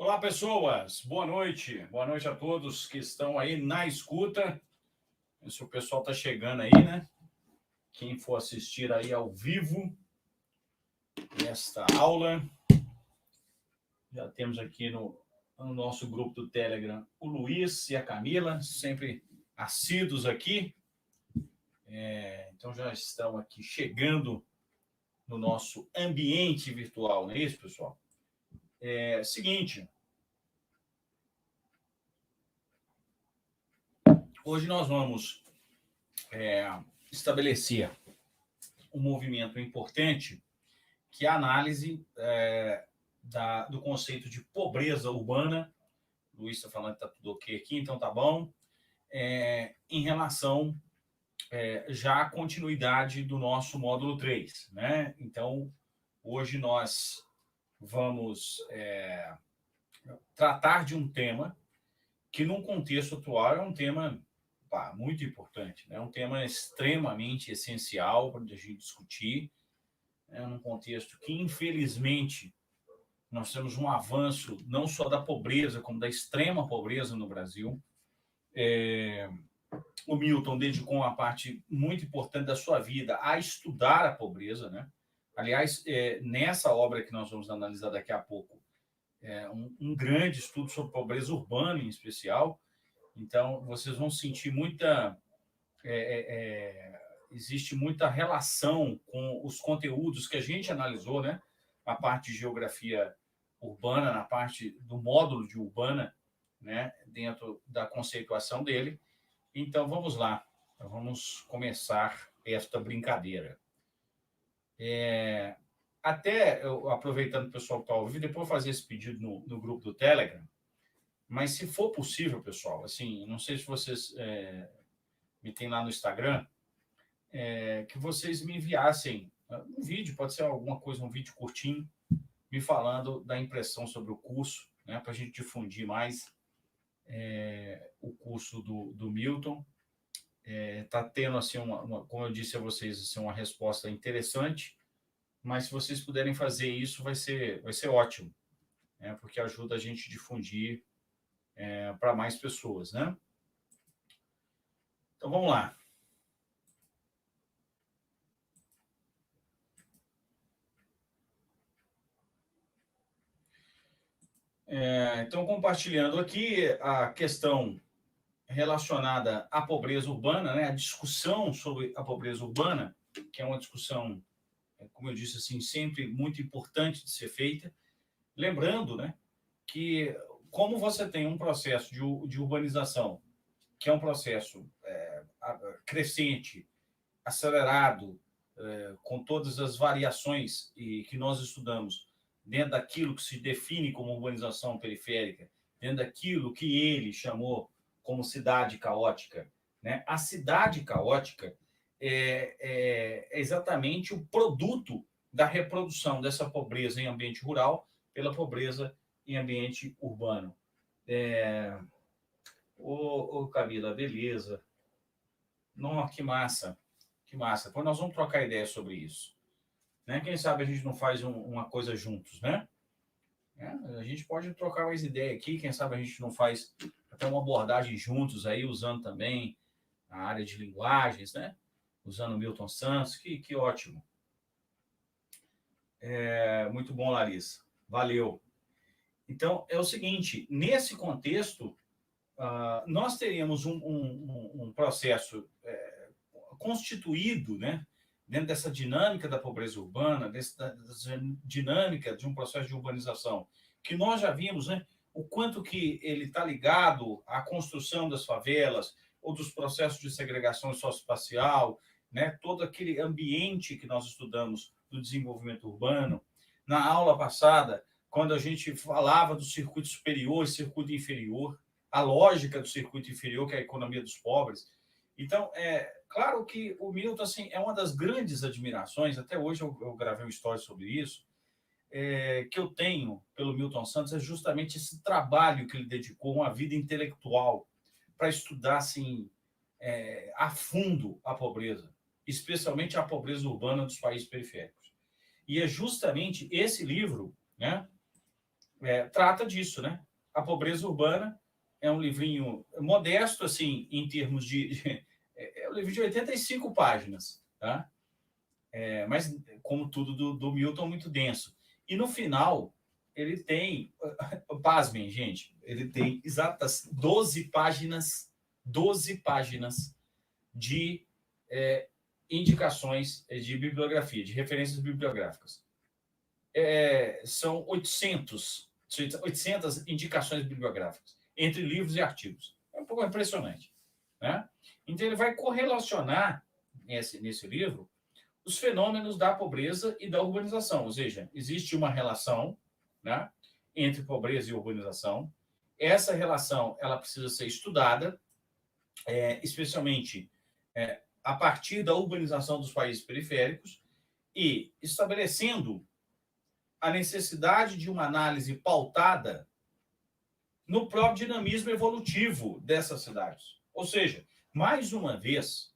Olá, pessoas. Boa noite. Boa noite a todos que estão aí na escuta. Se o pessoal está chegando aí, né? Quem for assistir aí ao vivo esta aula, já temos aqui no nosso grupo do Telegram o Luiz e a Camila, sempre assíduos aqui. Então já estão aqui chegando no nosso ambiente virtual, não é isso, pessoal? Seguinte. Hoje nós vamos estabelecer um movimento importante, que é a análise do conceito de pobreza urbana. O Luiz está falando que está tudo ok aqui, então tá bom. Em relação já à continuidade do nosso módulo 3, né? Então, hoje nós vamos tratar de um tema que, num contexto atual, é um tema muito importante, né? Um tema extremamente essencial para a gente discutir, num contexto que, infelizmente, nós temos um avanço não só da pobreza, como da extrema pobreza no Brasil. O Milton dedicou uma parte muito importante da sua vida a estudar a pobreza, né? Aliás, nessa obra que nós vamos analisar daqui a pouco, um grande estudo sobre pobreza urbana, em especial. Então, vocês vão sentir existe muita relação com os conteúdos que a gente analisou, né? A parte de geografia urbana, na parte do módulo de urbana, né? Dentro da conceituação dele. Então, vamos lá. Vamos começar esta brincadeira. Até, aproveitando o pessoal que está ao vivo, depois fazer esse pedido no grupo do Telegram, mas se for possível, pessoal, assim, não sei se vocês me têm lá no Instagram, que vocês me enviassem um vídeo, pode ser alguma coisa, um vídeo curtinho, me falando da impressão sobre o curso, né, para a gente difundir mais o curso do Milton. Está tendo, assim, como eu disse a vocês, assim, uma resposta interessante, mas se vocês puderem fazer isso, vai ser ótimo, né, porque ajuda a gente a difundir para mais pessoas, né? Então, vamos lá. Então, compartilhando aqui a questão relacionada à pobreza urbana, né? A discussão sobre a pobreza urbana, que é uma discussão, como eu disse, assim, sempre muito importante de ser feita. Lembrando, né, que como você tem um processo de urbanização, que é um processo crescente, acelerado, com todas as variações que nós estudamos, dentro daquilo que se define como urbanização periférica, dentro daquilo que ele chamou como cidade caótica, né? A cidade caótica é exatamente o produto da reprodução dessa pobreza em ambiente rural pela pobreza em ambiente urbano. Camila, beleza. Nossa, que massa. Que massa. Depois nós vamos trocar ideia sobre isso. Né? Quem sabe a gente não faz uma coisa juntos, né? A gente pode trocar mais ideia aqui, quem sabe a gente não faz até uma abordagem juntos aí, usando também a área de linguagens, né? Usando o Milton Santos, que ótimo. Muito bom, Larissa. Valeu. Então, é o seguinte, nesse contexto, nós teríamos um processo constituído, né? Dentro dessa dinâmica da pobreza urbana, dessa dinâmica de um processo de urbanização, que nós já vimos, né, o quanto que ele está ligado à construção das favelas ou dos processos de segregação socioespacial, né, todo aquele ambiente que nós estudamos do desenvolvimento urbano. Na aula passada, quando a gente falava do circuito superior e circuito inferior, a lógica do circuito inferior, que é a economia dos pobres. Então, claro que o Milton, assim, é uma das grandes admirações, até hoje eu gravei uma história sobre isso, que eu tenho pelo Milton Santos, é justamente esse trabalho que ele dedicou, uma vida intelectual, para estudar, assim, a fundo a pobreza, especialmente a pobreza urbana dos países periféricos. E é justamente esse livro, né, trata disso, né? A Pobreza Urbana é um livrinho modesto, assim, em termos é um livro de 85 páginas, tá? Mas, como tudo do Milton, muito denso. E no final, ele tem, pasmem, gente, ele tem exatas 12 páginas de indicações de bibliografia, de referências bibliográficas. São 800 indicações bibliográficas, entre livros e artigos. É um pouco impressionante, né? Então, ele vai correlacionar, nesse livro, os fenômenos da pobreza e da urbanização. Ou seja, existe uma relação, né, entre pobreza e urbanização. Essa relação ela precisa ser estudada, especialmente a partir da urbanização dos países periféricos e estabelecendo a necessidade de uma análise pautada no próprio dinamismo evolutivo dessas cidades. Ou seja, mais uma vez,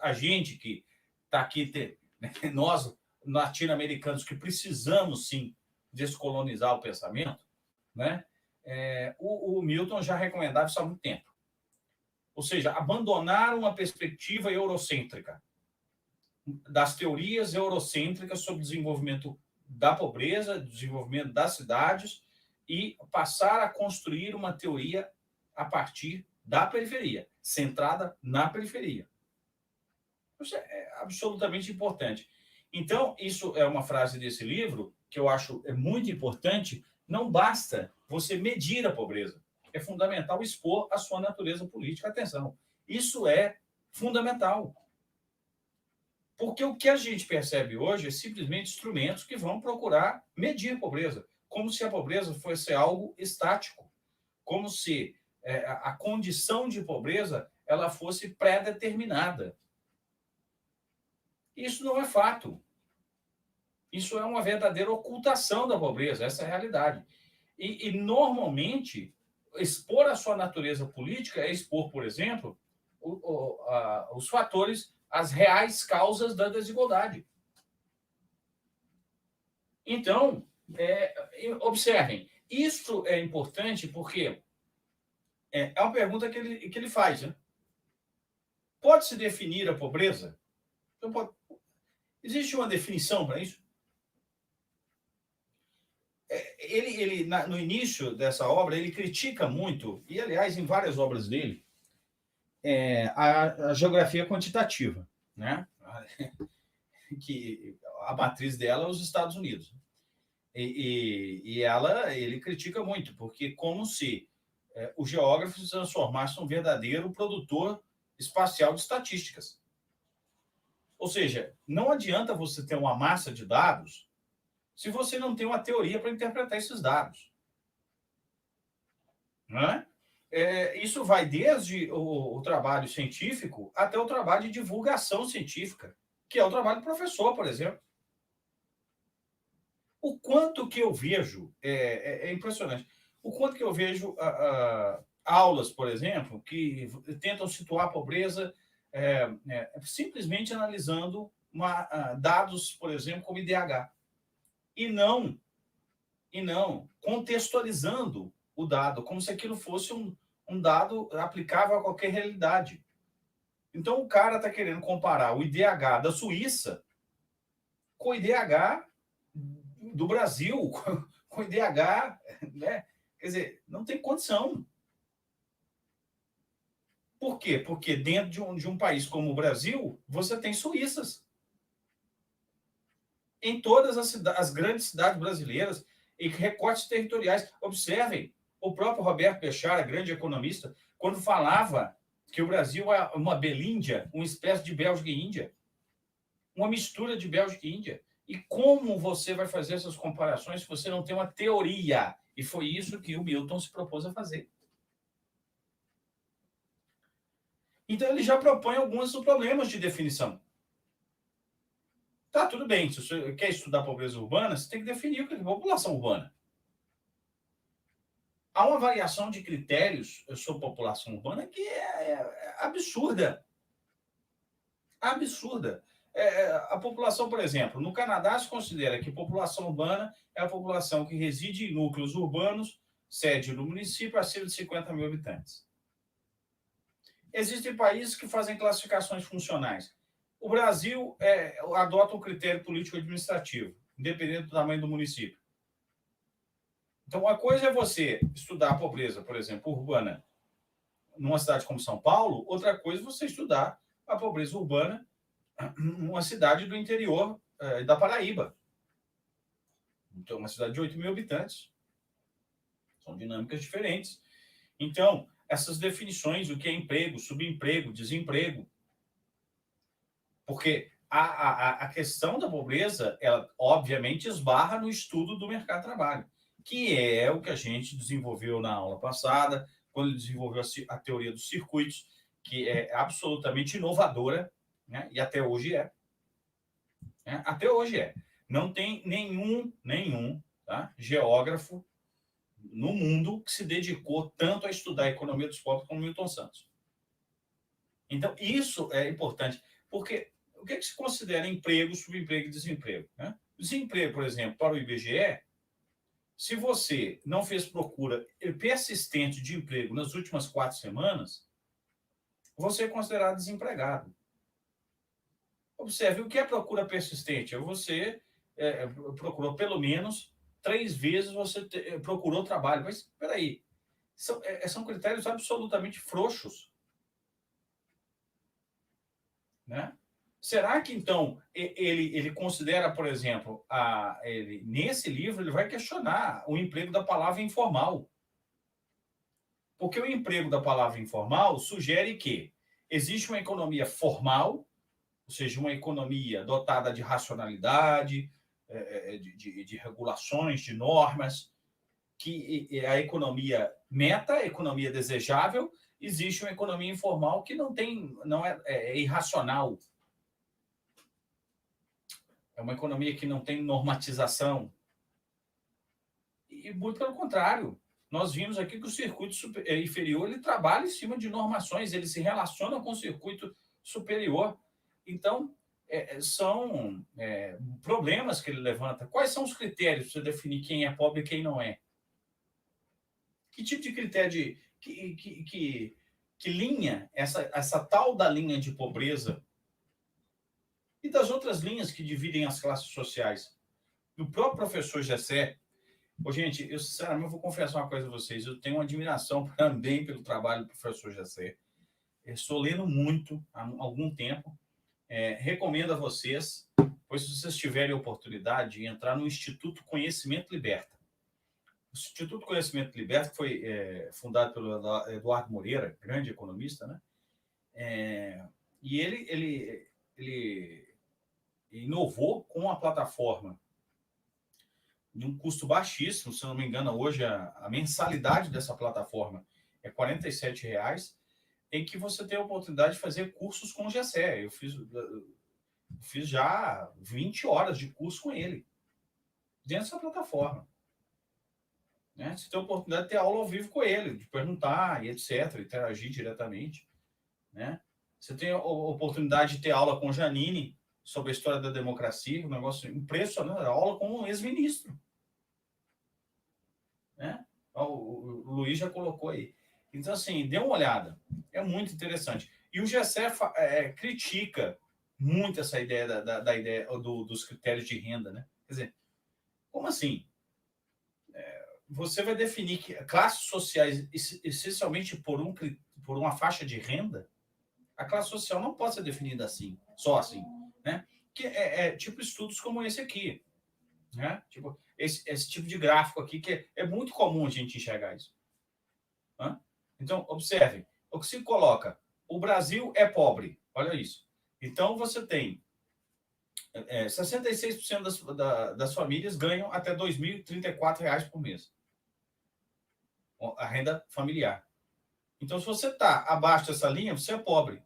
a gente que está aqui, nós latino-americanos que precisamos sim descolonizar o pensamento, né? O Milton já recomendava isso há muito tempo. Ou seja, abandonar uma perspectiva eurocêntrica, das teorias eurocêntricas sobre o desenvolvimento da pobreza, desenvolvimento das cidades, e passar a construir uma teoria a partir da periferia, centrada na periferia. Isso é absolutamente importante. Então, isso é uma frase desse livro que eu acho muito importante. Não basta você medir a pobreza. É fundamental expor a sua natureza política. Atenção, isso é fundamental. Porque o que a gente percebe hoje é simplesmente instrumentos que vão procurar medir a pobreza, como se a pobreza fosse algo estático, como se a condição de pobreza ela fosse pré-determinada. Isso não é fato. Isso é uma verdadeira ocultação da pobreza, essa é a realidade. E normalmente, expor a sua natureza política é expor, por exemplo, os fatores, as reais causas da desigualdade. Então, observem, isso é importante porque é uma pergunta que ele faz, né? Pode-se definir a pobreza? Então, existe uma definição para isso? Ele no início dessa obra, ele critica muito, e aliás, em várias obras dele, a geografia quantitativa, né? Que a matriz dela é os Estados Unidos. E ele critica muito, porque como se o geógrafo se transformasse num verdadeiro produtor espacial de estatísticas. Ou seja, não adianta você ter uma massa de dados se você não tem uma teoria para interpretar esses dados. Não é? Isso vai desde o trabalho científico até o trabalho de divulgação científica, que é o trabalho do professor, por exemplo. O quanto que eu vejo, é impressionante, o quanto que eu vejo aulas, por exemplo, que tentam situar a pobreza simplesmente analisando dados, por exemplo, como IDH. E não contextualizando o dado, como se aquilo fosse um dado aplicável a qualquer realidade. Então, o cara está querendo comparar o IDH da Suíça com o IDH do Brasil, com o IDH, né? Quer dizer, não tem condição. Por quê? Porque dentro de um país como o Brasil, você tem suíças. Em todas as grandes cidades brasileiras, e recortes territoriais. Observem, o próprio Roberto Bechara, grande economista, quando falava que o Brasil é uma Belíndia, uma espécie de Bélgica e Índia, uma mistura de Bélgica e Índia. E como você vai fazer essas comparações se você não tem uma teoria? E foi isso que o Milton se propôs a fazer. Então, ele já propõe alguns problemas de definição. Tá, tudo bem. Se você quer estudar pobreza urbana, você tem que definir o que é população urbana. Há uma variação de critérios sobre população urbana que é absurda. Absurda. A população, por exemplo, no Canadá se considera que a população urbana é a população que reside em núcleos urbanos, sede do município, acima de 50 mil habitantes. Existem países que fazem classificações funcionais. O Brasil adota um critério político-administrativo, independente do tamanho do município. Então, uma coisa é você estudar a pobreza, por exemplo, urbana, numa cidade como São Paulo, outra coisa é você estudar a pobreza urbana numa cidade do interior da Paraíba. Então, uma cidade de 8 mil habitantes. São dinâmicas diferentes. Então, essas definições, o que é emprego, subemprego, desemprego. Porque a questão da pobreza, ela obviamente esbarra no estudo do mercado de trabalho, que é o que a gente desenvolveu na aula passada, quando ele desenvolveu a teoria dos circuitos, que é absolutamente inovadora, né? E até hoje é. Né? Até hoje é. Não tem nenhum tá? Geógrafo no mundo que se dedicou tanto a estudar a economia dos povos como Milton Santos. Então, isso é importante, porque o que se considera emprego, subemprego e desemprego? Né? Desemprego, por exemplo, para o IBGE, se você não fez procura persistente de emprego nas últimas 4 semanas, você é considerado desempregado. Observe, o que é procura persistente? Você procurou pelo menos 3 vezes, você procurou trabalho. Mas, espera aí, são critérios absolutamente frouxos. Né? Será que, então, ele considera, por exemplo, nesse livro, ele vai questionar o emprego da palavra informal. Porque o emprego da palavra informal sugere que existe uma economia formal, ou seja, uma economia dotada de racionalidade, de regulações, de normas, que é a economia meta, a economia desejável. Existe uma economia informal que não é irracional. É uma economia que não tem normatização. E muito pelo contrário. Nós vimos aqui que o circuito inferior ele trabalha em cima de normações, ele se relaciona com o circuito superior. Então, são problemas que ele levanta. Quais são os critérios para você definir quem é pobre e quem não é? Que tipo de critério que linha, essa tal da linha de pobreza e das outras linhas que dividem as classes sociais? O próprio professor Gessé, gente, eu sinceramente vou confessar uma coisa a vocês, eu tenho uma admiração também pelo trabalho do professor Gessé. Estou lendo muito há algum tempo. Recomendo a vocês, pois se vocês tiverem oportunidade de entrar no Instituto Conhecimento Liberta. O Instituto Conhecimento Liberta foi fundado pelo Eduardo Moreira, grande economista, né? E ele inovou com uma plataforma de um custo baixíssimo, se não me engano, hoje a mensalidade dessa plataforma é R$47, em que você tem a oportunidade de fazer cursos com o Gessé. Eu fiz já 20 horas de curso com ele, dentro dessa plataforma. Né? Você tem a oportunidade de ter aula ao vivo com ele, de perguntar e etc., interagir diretamente. Né? Você tem a oportunidade de ter aula com Janine sobre a história da democracia, um negócio impressionante, aula com um ex-ministro. Né? O Luiz já colocou aí. Então, assim, dê uma olhada. É muito interessante. E o Gessé critica muito essa ideia da ideia dos critérios de renda. Né? Quer dizer, como assim? Você vai definir que classes sociais, essencialmente por uma faixa de renda? A classe social não pode ser definida assim, só assim. Né? Que tipo estudos como esse aqui. Né? Tipo, esse tipo de gráfico aqui, que é muito comum a gente enxergar isso. Né? Então, observe, o que se coloca, o Brasil é pobre, olha isso. Então, você tem 66% das famílias ganham até R$ 2.034 por mês. A renda familiar. Então, se você está abaixo dessa linha, você é pobre.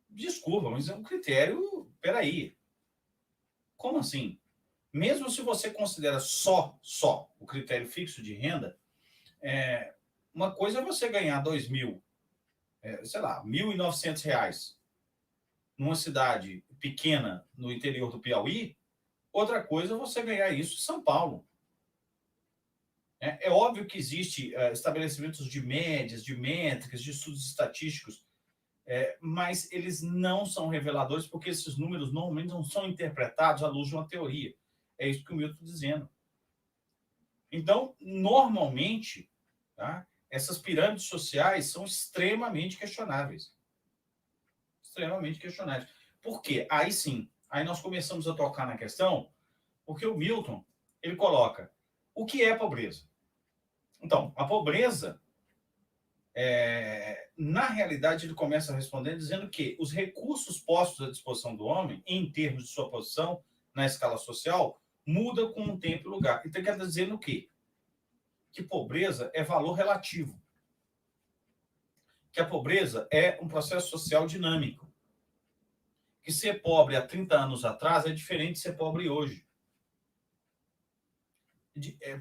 Desculpa, mas é um critério... Peraí. Como assim? Mesmo se você considera só o critério fixo de renda, uma coisa é você ganhar R$ 1.900, numa cidade pequena no interior do Piauí, outra coisa é você ganhar isso em São Paulo. É óbvio que existe estabelecimentos de médias, de métricas, de estudos estatísticos, mas eles não são reveladores porque esses números normalmente não são interpretados à luz de uma teoria. É isso que o Milton está dizendo. Então, normalmente, tá, essas pirâmides sociais são extremamente questionáveis. Extremamente questionáveis. Por quê? Aí sim, aí nós começamos a tocar na questão, porque o Milton, ele coloca o que é pobreza. Então, a pobreza, na realidade, ele começa a responder dizendo que os recursos postos à disposição do homem, em termos de sua posição na escala social, muda com o tempo e lugar. Então, ele quer dizer o quê? Que pobreza é valor relativo. Que a pobreza é um processo social dinâmico. Que ser pobre há 30 anos atrás é diferente de ser pobre hoje.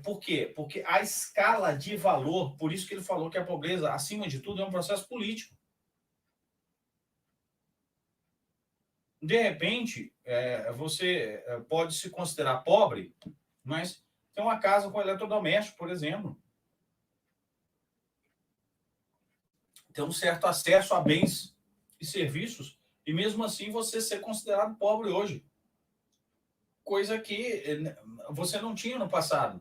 Por quê? Porque a escala de valor, por isso que ele falou que a pobreza, acima de tudo, é um processo político. De repente, você pode se considerar pobre, mas tem uma casa com eletrodoméstico, por exemplo. Tem um certo acesso a bens e serviços, e mesmo assim você ser considerado pobre hoje. Coisa que você não tinha no passado.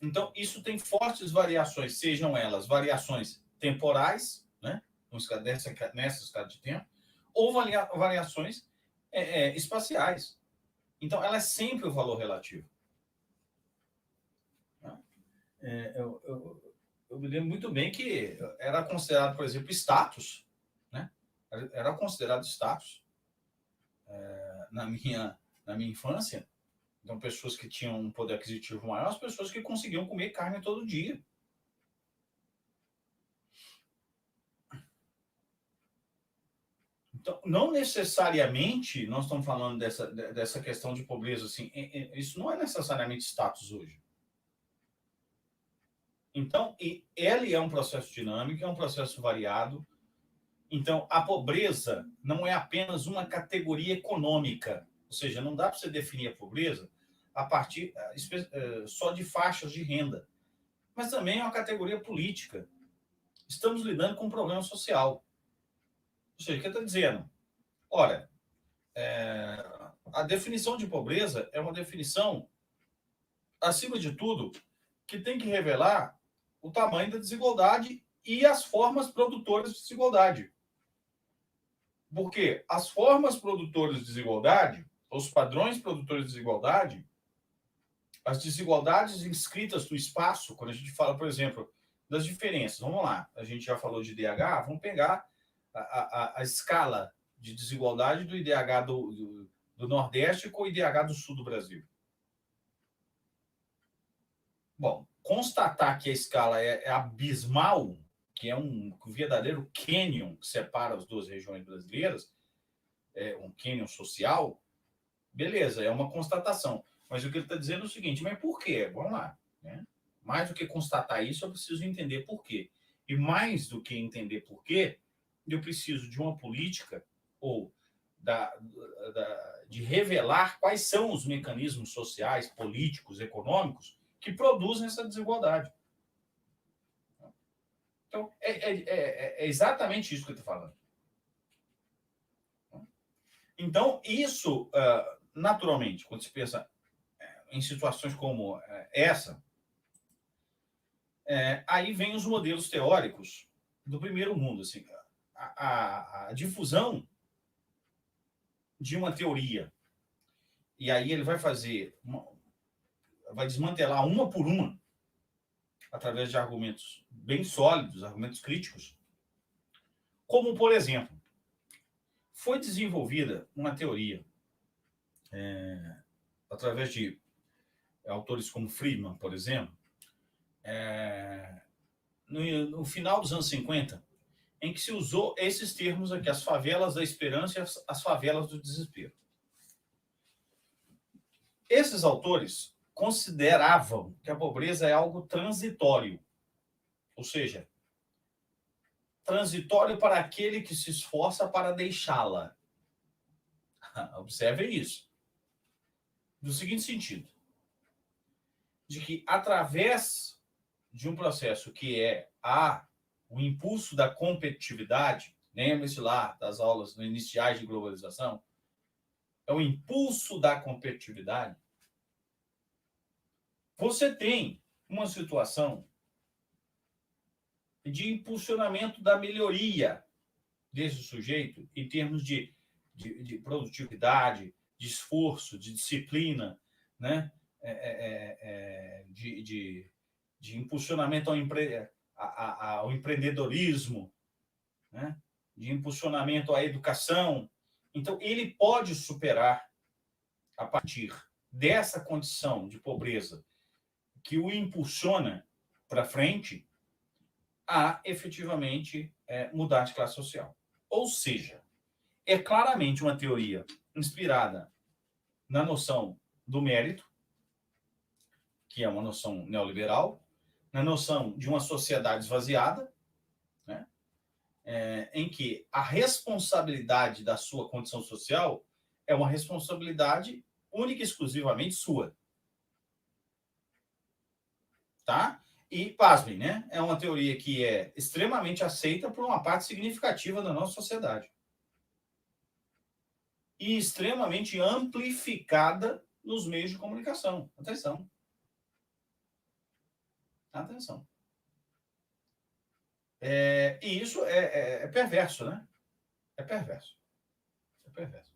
Então, isso tem fortes variações, sejam elas variações temporais, né, nessa escala de tempo, ou variações espaciais. Então, ela é sempre o valor relativo. Eu me lembro muito bem que era considerado, por exemplo, status, né? Era considerado status na minha infância. Então, pessoas que tinham um poder aquisitivo maior, as pessoas que conseguiam comer carne todo dia. Então, não necessariamente nós estamos falando dessa questão de pobreza, assim, isso não é necessariamente status hoje. Então, ele é um processo dinâmico, é um processo variado. Então, a pobreza não é apenas uma categoria econômica, ou seja, não dá para você definir a pobreza a partir só de faixas de renda, mas também é uma categoria política. Estamos lidando com um problema social. Ou seja, o que está dizendo? Olha, a definição de pobreza é uma definição, acima de tudo, que tem que revelar o tamanho da desigualdade e as formas produtoras de desigualdade. Porque as formas produtoras de desigualdade, os padrões produtores de desigualdade, as desigualdades inscritas no espaço, quando a gente fala, por exemplo, das diferenças, vamos lá, a gente já falou de IDH, vamos pegar a escala de desigualdade do IDH do Nordeste com o IDH do Sul do Brasil. Bom, constatar que a escala é abismal, que é um verdadeiro cânion que separa as duas regiões brasileiras, um cânion social, beleza, é uma constatação. Mas o que ele está dizendo é o seguinte, mas por quê? Vamos lá. Né? Mais do que constatar isso, eu preciso entender por quê. E mais do que entender por quê, eu preciso de uma política ou de revelar quais são os mecanismos sociais, políticos, econômicos que produzem essa desigualdade. Então, é exatamente isso que eu estou falando. Então, isso, naturalmente, quando se pensa em situações como essa, aí vem os modelos teóricos do primeiro mundo. Assim, a difusão de uma teoria, e aí ele vai fazer, vai desmantelar uma por uma, através de argumentos bem sólidos, argumentos críticos, como, por exemplo, foi desenvolvida uma teoria através de autores como Friedman, por exemplo, no final dos anos 50, em que se usou esses termos aqui, as favelas da esperança e as favelas do desespero. Esses autores consideravam que a pobreza é algo transitório, ou seja, transitório para aquele que se esforça para deixá-la. Observem isso. No seguinte sentido, de que através de um processo que é o impulso da competitividade, lembre-se lá das aulas iniciais de globalização, é o impulso da competitividade, você tem uma situação de impulsionamento da melhoria desse sujeito em termos de produtividade, de esforço, de disciplina, né? De impulsionamento ao empreendedorismo, né? De impulsionamento à educação. Então, ele pode superar, a partir dessa condição de pobreza que o impulsiona para frente, a efetivamente mudar de classe social. Ou seja, é claramente uma teoria inspirada na noção do mérito, que é uma noção neoliberal, na noção de uma sociedade esvaziada, né? Em que a responsabilidade da sua condição social é uma responsabilidade única e exclusivamente sua. Tá? E, pasmem, né? É uma teoria que é extremamente aceita por uma parte significativa da nossa sociedade. E extremamente amplificada nos meios de comunicação. Atenção. Atenção. E isso é perverso, né? É perverso. É perverso.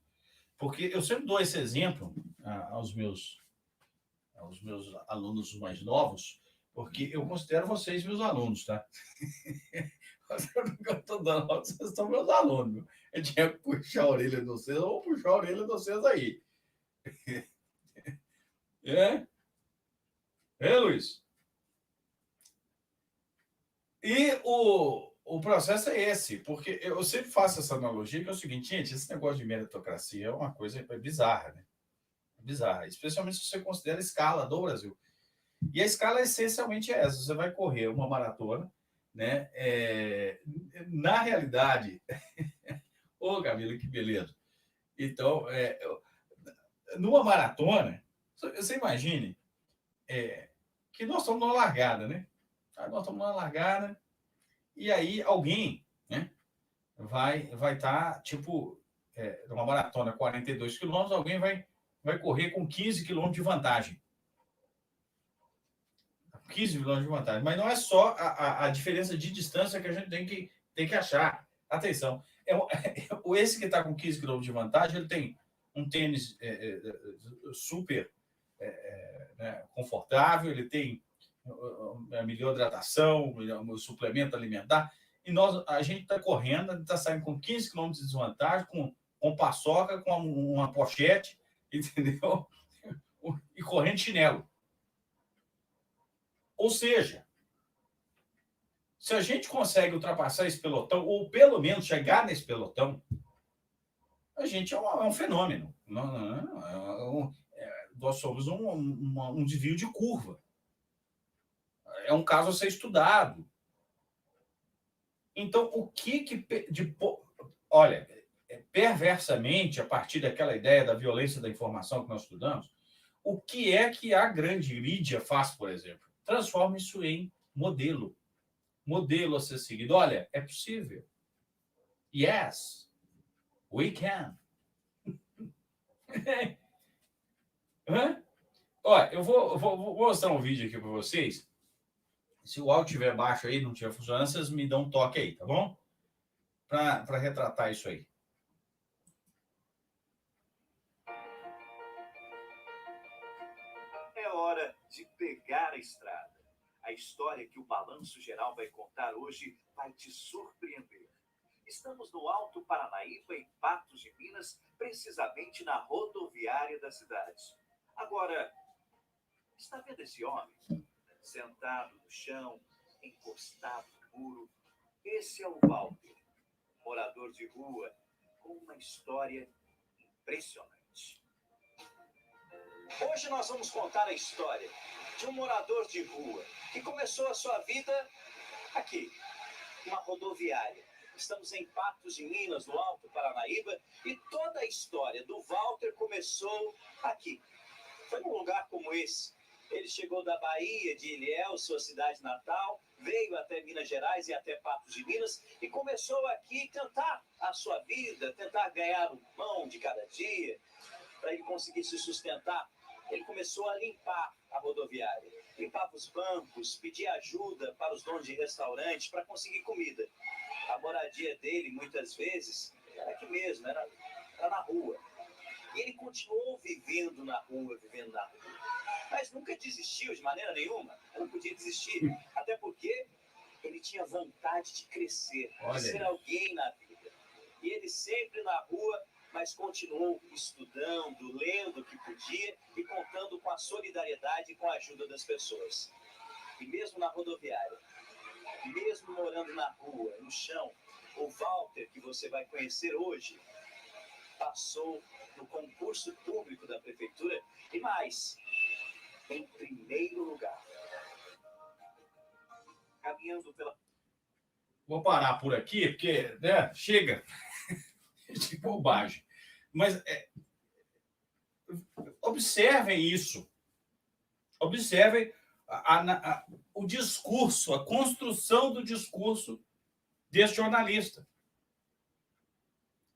Porque eu sempre dou esse exemplo aos meus alunos mais novos, porque eu considero vocês meus alunos, tá? Eu estou dando, vocês são meus alunos. Eu tinha que puxar a orelha de vocês, eu vou puxar a orelha de vocês aí. Luiz? E o processo é esse, porque eu sempre faço essa analogia, que é o seguinte, gente, esse negócio de meritocracia é uma coisa bizarra, né? Bizarra, especialmente se você considera a escala do Brasil. E a escala essencialmente é essa, você vai correr uma maratona, né? Na realidade, ô Camila, que beleza. Então, numa maratona, você imagine que nós estamos numa largada, né? Nós estamos numa largada e aí alguém, né, vai estar, tipo, numa maratona 42 quilômetros, alguém vai correr com 15 quilômetros de vantagem. 15 quilômetros de vantagem. Mas não é só a diferença de distância que a gente tem que achar. Atenção. Esse que está com 15 quilômetros de vantagem, ele tem um tênis super né, confortável, ele tem a melhor hidratação, o suplemento alimentar, e a gente está correndo, está saindo com 15 km de desvantagem, com paçoca, com uma pochete, entendeu? E correndo chinelo. Ou seja, se a gente consegue ultrapassar esse pelotão, ou pelo menos chegar nesse pelotão, a gente é um fenômeno. Nós somos um desvio de curva. É um caso a ser estudado. Então, o que olha, perversamente, a partir daquela ideia da violência da informação que nós estudamos, o que é que a grande mídia faz, por exemplo? Transforma isso em modelo. Modelo a ser seguido. Olha, é possível. Yes, we can. Olha, eu vou mostrar um vídeo aqui para vocês. Se o áudio estiver baixo aí, não estiver funcionando, vocês me dão um toque aí, tá bom? Para retratar isso aí. É hora de pegar a estrada. A história que o Balanço Geral vai contar hoje vai te surpreender. Estamos no Alto Paranaíba, em Patos de Minas, precisamente na rodoviária da cidade. Agora, está vendo esse homem? Sentado no chão, encostado no muro. Esse é o Walter, morador de rua, com uma história impressionante. Hoje nós vamos contar a história de um morador de rua que começou a sua vida aqui, uma rodoviária. Estamos em Patos de Minas, no Alto Paranaíba, e toda a história do Walter começou aqui. Foi num lugar como esse. Ele chegou da Bahia, de Ilhéus, sua cidade natal, veio até Minas Gerais e até Patos de Minas e começou aqui a tentar a sua vida, tentar ganhar o pão de cada dia, para ele conseguir se sustentar. Ele começou a limpar a rodoviária, limpava os bancos, pedia ajuda para os donos de restaurantes para conseguir comida. A moradia dele, muitas vezes, era aqui mesmo, era na rua. E ele continuou vivendo na rua. Mas nunca desistiu de maneira nenhuma. Não podia desistir. Até porque ele tinha vontade de crescer, de ser alguém na vida. E ele sempre na rua, mas continuou estudando, lendo o que podia e contando com a solidariedade e com a ajuda das pessoas. E mesmo na rodoviária, mesmo morando na rua, no chão, o Walter, que você vai conhecer hoje, passou no concurso público da prefeitura e mais, em primeiro lugar. Caminhando pela... Vou parar por aqui, porque né, chega de bobagem. Mas observem isso. Observem o discurso, a construção do discurso desse jornalista.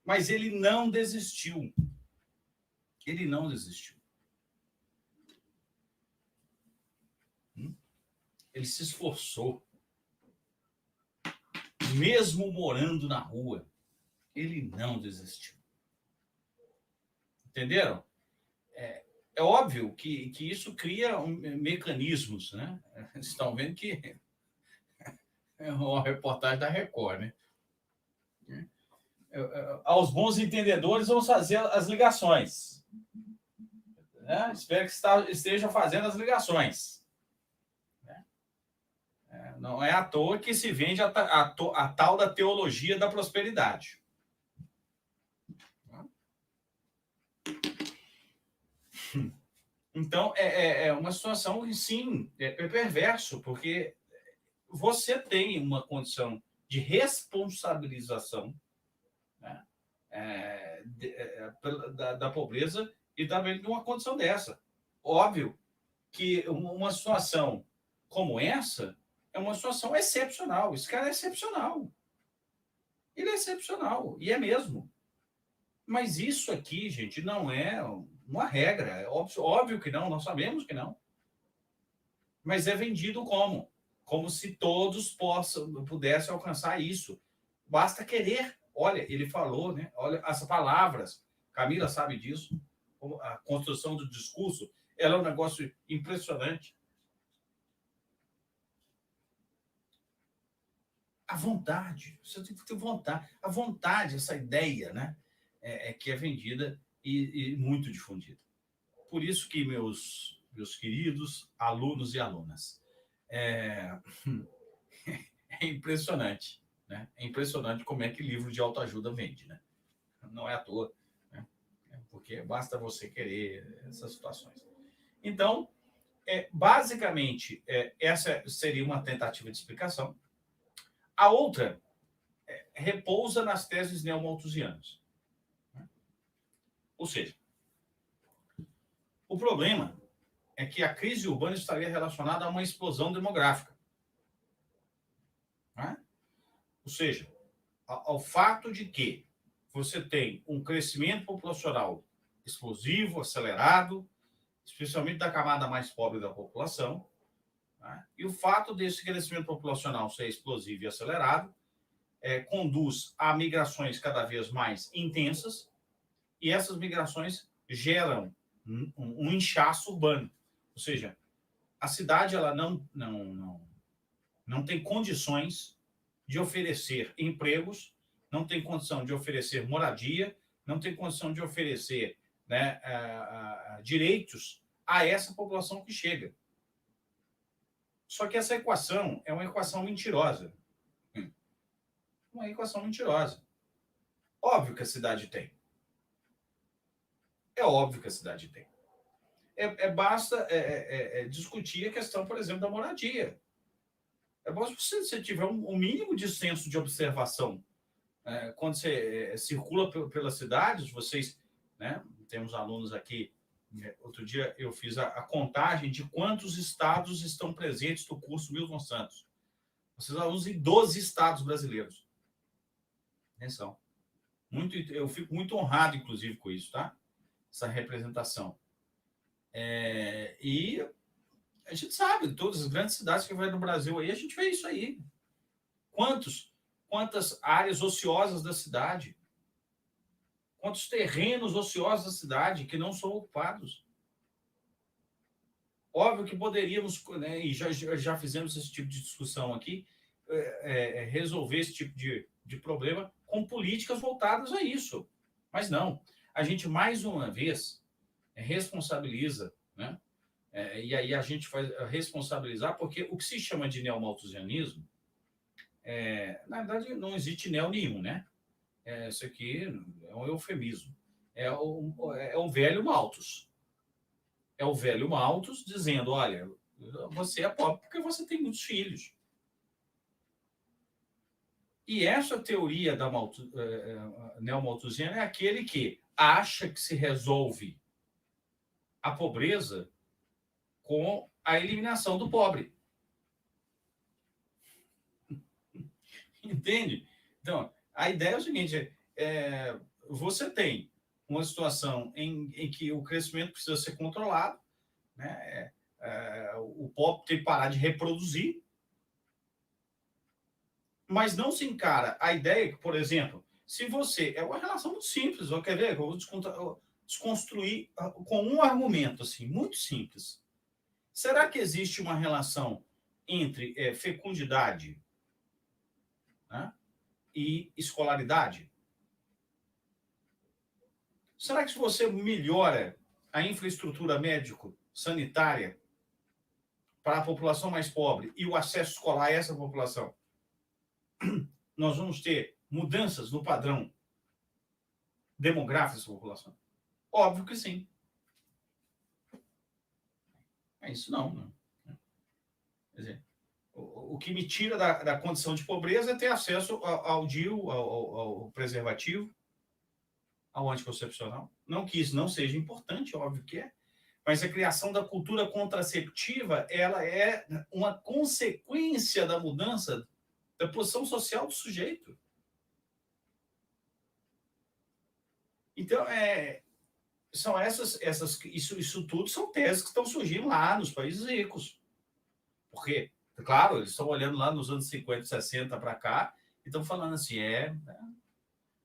Mas ele não desistiu. Ele não desistiu. Ele se esforçou. Mesmo morando na rua, ele não desistiu. Entenderam? É óbvio que isso cria mecanismos, né? Vocês estão vendo que é uma reportagem da Record, né? Aos bons entendedores, vamos fazer as ligações. Né? Espero que esteja fazendo as ligações. Não é à toa que se vende a tal da teologia da prosperidade. Então, é uma situação, sim, é perverso, porque você tem uma condição de responsabilização, né, da pobreza e também de uma condição dessa. Óbvio que uma situação como essa é uma situação excepcional. Esse cara é excepcional. Ele é excepcional, e é mesmo. Mas isso aqui, gente, não é uma regra. É óbvio que não, nós sabemos que não. Mas é vendido como? Como se todos pudessem alcançar isso. Basta querer. Olha, ele falou, né? Olha as palavras. Camila sabe disso. A construção do discurso, ela é um negócio impressionante. A vontade. Você tem que ter vontade. A vontade, essa ideia, né? Que é vendida e muito difundida. Por isso que, meus queridos alunos e alunas, é impressionante, né? É impressionante como é que livro de autoajuda vende, né? Não é à toa, né? Porque basta você querer essas situações. Então, basicamente, essa seria uma tentativa de explicação. A outra repousa nas teses neomalthusianas. Ou seja, o problema é que a crise urbana estaria relacionada a uma explosão demográfica. Né? Ou seja, ao fato de que você tem um crescimento populacional explosivo, acelerado, especialmente da camada mais pobre da população, né? E o fato desse crescimento populacional ser explosivo e acelerado conduz a migrações cada vez mais intensas, e essas migrações geram um inchaço urbano. Ou seja, a cidade ela não tem condições de oferecer empregos, não tem condição de oferecer moradia, não tem condição de oferecer, né, direitos a essa população que chega. Só que essa equação é uma equação mentirosa. Uma equação mentirosa. Óbvio que a cidade tem. É óbvio que a cidade tem. Basta discutir a questão, por exemplo, da moradia. É bom se você tiver um mínimo de senso de observação. Quando você circula pelas cidades, vocês, né, temos alunos aqui. Outro dia eu fiz a contagem de quantos estados estão presentes no curso Milton Santos. Vocês alunos em 12 estados brasileiros. Atenção. Eu fico muito honrado, inclusive, com isso, tá? Essa representação. E a gente sabe, todas as grandes cidades que vai no Brasil aí, a gente vê isso aí. Quantas áreas ociosas da cidade? Quantos terrenos ociosos da cidade que não são ocupados? Óbvio que poderíamos, né, e já fizemos esse tipo de discussão aqui, resolver esse tipo de problema com políticas voltadas a isso. Mas não. A gente, mais uma vez, responsabiliza, né? E aí a gente vai responsabilizar, porque o que se chama de neomalthusianismo, na verdade, não existe neo nenhum, né? Isso aqui é um eufemismo. É o velho Malthus. É o velho Malthus dizendo, olha, você é pobre porque você tem muitos filhos. E essa teoria da neomalthusiana é aquele que acha que se resolve a pobreza com a eliminação do pobre. Entende? Então, a ideia é o seguinte: você tem uma situação em que o crescimento precisa ser controlado, né? O pobre tem que parar de reproduzir, mas não se encara a ideia que, por exemplo, se você. É uma relação muito simples, quer ver? Eu vou desconstruir com um argumento assim, muito simples. Será que existe uma relação entre fecundidade, né, e escolaridade? Será que se você melhora a infraestrutura médico-sanitária para a população mais pobre e o acesso escolar a essa população, nós vamos ter mudanças no padrão demográfico dessa população? Óbvio que sim. É isso não, né? Quer dizer, o que me tira da condição de pobreza é ter acesso ao DIU, ao preservativo, ao anticoncepcional. Não que isso não seja importante, óbvio que é, mas a criação da cultura contraceptiva, ela é uma consequência da mudança da posição social do sujeito. Então, são isso tudo são teses que estão surgindo lá nos países ricos. Porque, claro, eles estão olhando lá nos anos 50, 60 para cá e estão falando assim,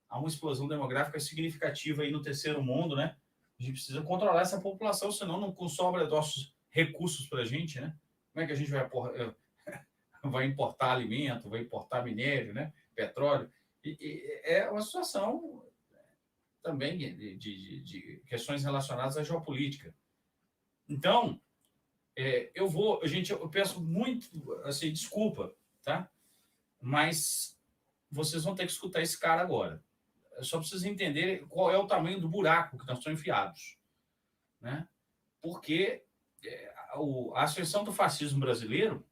há uma explosão demográfica significativa aí no terceiro mundo, né? A gente precisa controlar essa população, senão não sobra nossos recursos para a gente, né? Como é que a gente vai importar alimento, vai importar minério, né? Petróleo? E é uma situação também de questões relacionadas à geopolítica. Então, eu peço muito, assim, desculpa, tá? Mas vocês vão ter que escutar esse cara agora. Só para vocês entenderem qual é o tamanho do buraco que nós estamos enfiados, né? Porque a ascensão do fascismo brasileiro,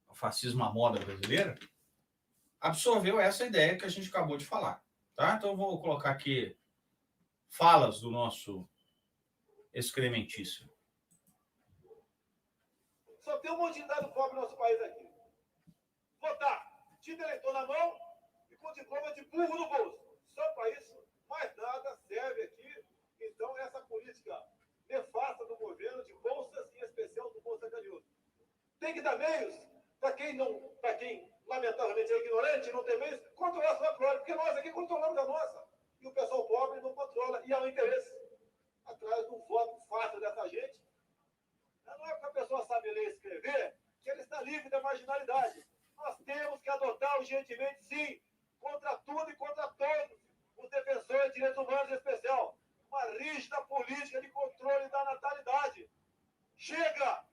o fascismo à moda brasileira, absorveu essa ideia que a gente acabou de falar, tá? Então eu vou colocar aqui falas do nosso excrementício. Só tem um monte de dado pobre no nosso país aqui. Votar, título eleitor na mão e com diploma de burro no bolso. Só para isso, mais nada serve aqui. Então, essa política nefasta do governo de bolsas, em especial do Bolsa Canhoto. Tem que dar meios para quem lamentavelmente é ignorante, não tem meios, controlar a sua própria, porque nós aqui controlamos a nossa. E o pessoal pobre não controla, e há um interesse atrás de um voto fácil dessa gente. Não é porque a pessoa sabe ler e escrever que ele está livre da marginalidade. Nós temos que adotar urgentemente, sim, contra tudo e contra todos, os defensores de direitos humanos em especial, uma rígida política de controle da natalidade. Chega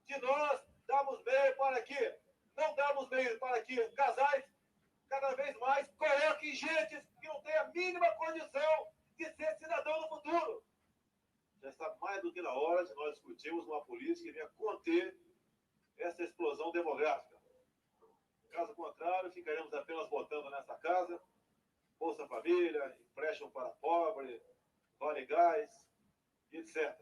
de nós darmos meio para que, não darmos meio para que casais, cada vez mais, coloquem gente que não tem a mínima condição de ser cidadão no futuro. Já está mais do que na hora de nós discutirmos uma política que venha conter essa explosão demográfica. Caso contrário, ficaremos apenas botando nessa casa Bolsa Família, empréstimo para pobre, Vale Gás, etc.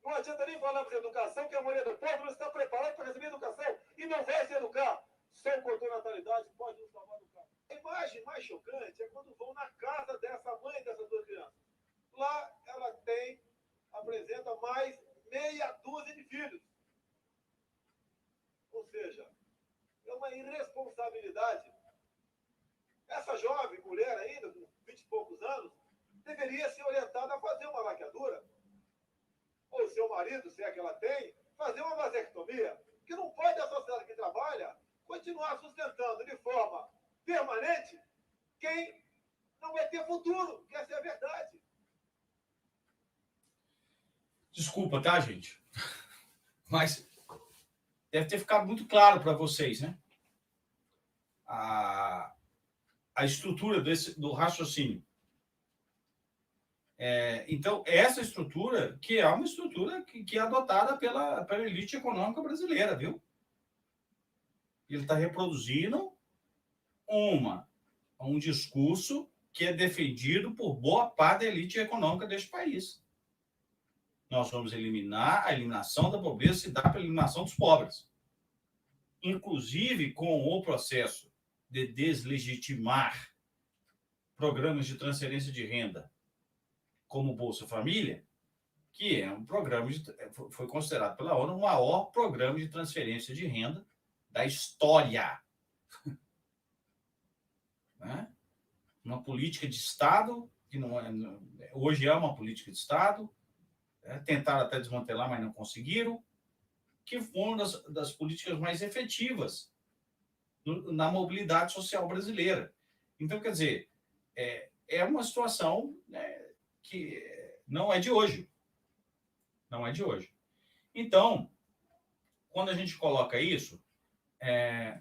Não adianta nem falar para educação, que a maioria do povo não está preparada para receber educação e não vai se educar. Só o controle de natalidade pode nos salvar do carro. A imagem mais chocante é quando vão na casa dessa mãe dessas duas crianças. Lá ela apresenta mais meia dúzia de filhos. Ou seja, é uma irresponsabilidade. Essa jovem mulher ainda, com 20 e poucos anos, deveria ser orientada a fazer uma laqueadura. Ou seu marido, se é que ela tem, fazer uma vasectomia. Que não pode a sociedade que trabalha continuar sustentando de forma permanente quem não vai ter futuro, que essa é a verdade. Desculpa, tá, gente? Mas deve ter ficado muito claro para vocês, né? A estrutura do raciocínio. Então, essa estrutura, que é uma estrutura que é adotada pela elite econômica brasileira, viu? Ele está reproduzindo um discurso que é defendido por boa parte da elite econômica deste país. Nós vamos eliminar a eliminação da pobreza se dá pela eliminação dos pobres. Inclusive com o processo de deslegitimar programas de transferência de renda, como o Bolsa Família, que é um programa foi considerado pela ONU o maior programa de transferência de renda da história. Né? Uma política de Estado, que hoje é uma política de Estado, tentaram até desmantelar, mas não conseguiram, que foi uma das políticas mais efetivas na mobilidade social brasileira. Então, quer dizer, é uma situação, né, que não é de hoje. Não é de hoje. Então, quando a gente coloca isso,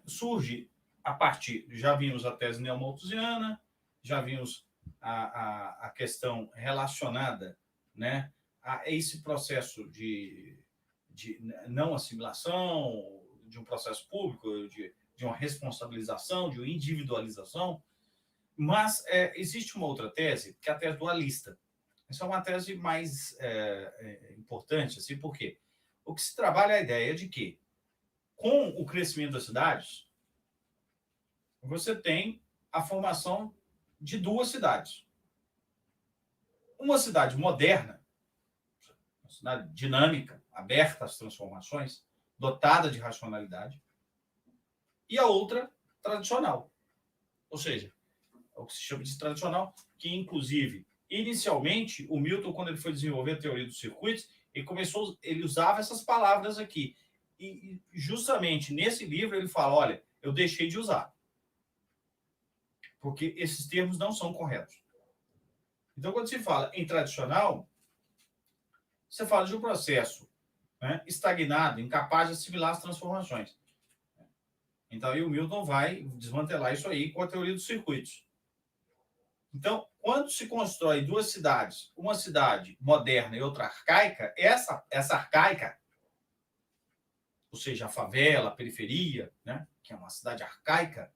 surge a partir, já vimos a tese neomalthusiana, já vimos a questão relacionada, né, a esse processo de não assimilação, de um processo público, de uma responsabilização, de uma individualização. Mas existe uma outra tese, que é a tese dualista. Essa é uma tese mais importante, assim, porque o que se trabalha é a ideia de que, com o crescimento das cidades, você tem a formação de duas cidades. Uma cidade moderna, uma cidade dinâmica, aberta às transformações, dotada de racionalidade, e a outra tradicional. Ou seja, é o que se chama de tradicional, que, inclusive, inicialmente, o Milton, quando ele foi desenvolver a teoria dos circuitos, ele usava essas palavras aqui. E justamente nesse livro ele fala, olha, eu deixei de usar. Porque esses termos não são corretos. Então, quando se fala em tradicional, você fala de um processo, né, estagnado, incapaz de assimilar as transformações. Então, aí o Milton vai desmantelar isso aí com a teoria dos circuitos. Então, quando se constrói duas cidades, uma cidade moderna e outra arcaica, essa arcaica, ou seja, a favela, a periferia, né, que é uma cidade arcaica,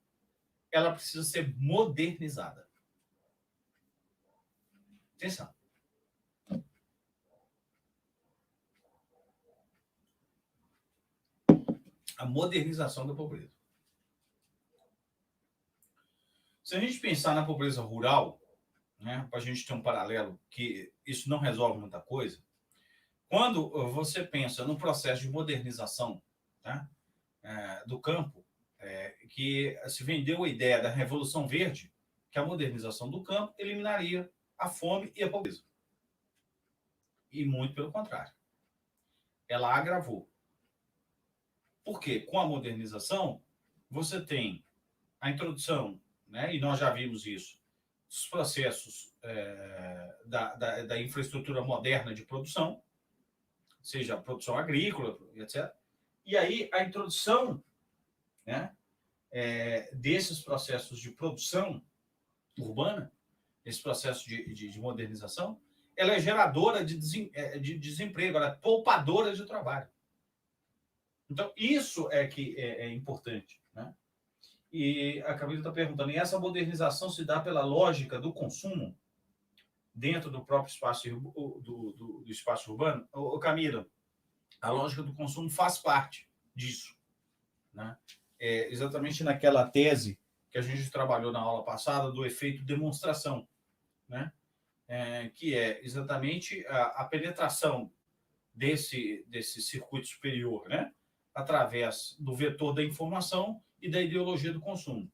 ela precisa ser modernizada. Atenção. A modernização da pobreza. Se a gente pensar na pobreza rural, né, para a gente ter um paralelo, que isso não resolve muita coisa, quando você pensa no processo de modernização, tá, do campo, que se vendeu a ideia da Revolução Verde, que a modernização do campo eliminaria a fome e a pobreza. E muito pelo contrário. Ela agravou. Por quê? Com a modernização, você tem a introdução, né, e nós já vimos isso, dos processos da infraestrutura moderna de produção, seja a produção agrícola, etc. E aí a introdução, né, desses processos de produção urbana, esse processo de modernização, ela é geradora de desemprego, ela é poupadora de trabalho. Então, isso é que é importante, né? E a Camila está perguntando, e essa modernização se dá pela lógica do consumo dentro do próprio espaço do espaço urbano? Camila, a lógica do consumo faz parte disso, né? Exatamente naquela tese que a gente trabalhou na aula passada do efeito demonstração, né? Que é exatamente a penetração desse circuito superior, né? Através do vetor da informação e da ideologia do consumo.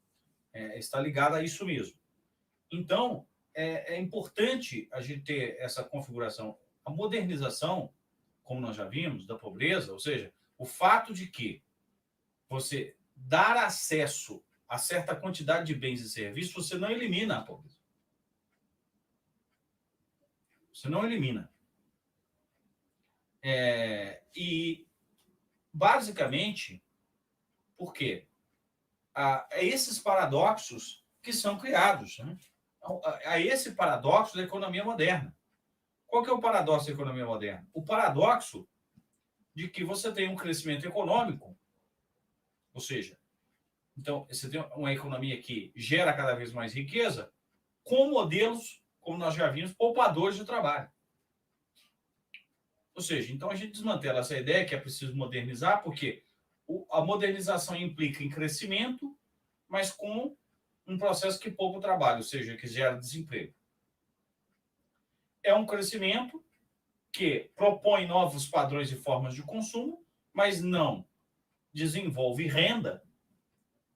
Está ligado a isso mesmo. Então, é importante a gente ter essa configuração. A modernização, como nós já vimos, da pobreza, ou seja, o fato de que você dar acesso a certa quantidade de bens e serviços, você não elimina a pobreza. Você não elimina. E, basicamente, por quê? Esses paradoxos que são criados, né? A esse paradoxo da economia moderna. Qual que é o paradoxo da economia moderna? O paradoxo de que você tem um crescimento econômico, ou seja, então você tem uma economia que gera cada vez mais riqueza, com modelos, como nós já vimos, poupadores de trabalho. Ou seja, então a gente desmantela essa ideia que é preciso modernizar, porque a modernização implica em crescimento, mas com um processo que poupa o trabalho, ou seja, que gera desemprego. É um crescimento que propõe novos padrões e formas de consumo, mas não desenvolve renda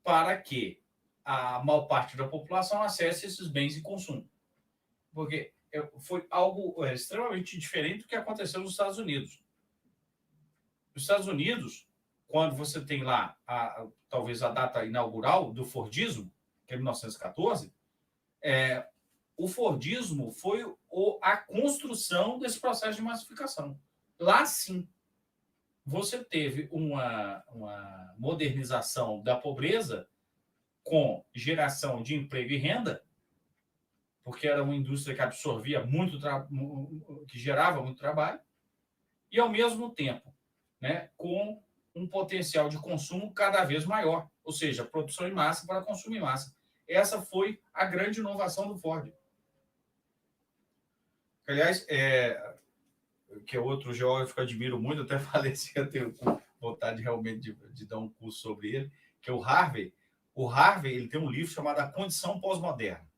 para que a maior parte da população acesse esses bens e consumo. Porque foi algo extremamente diferente do que aconteceu nos Estados Unidos. Nos Estados Unidos, quando você tem lá talvez a data inaugural do Fordismo, que é 1914, o Fordismo foi a construção desse processo de massificação. Lá, sim, você teve uma modernização da pobreza com geração de emprego e renda, porque era uma indústria que absorvia muito, que gerava muito trabalho, e, ao mesmo tempo, né, com um potencial de consumo cada vez maior, ou seja, produção em massa para consumo em massa. Essa foi a grande inovação do Ford. Aliás, que é outro geógrafo que eu admiro muito, até falei assim, eu tenho vontade realmente de dar um curso sobre ele, que é o Harvey. O Harvey, ele tem um livro chamado A Condição Pós-Moderna.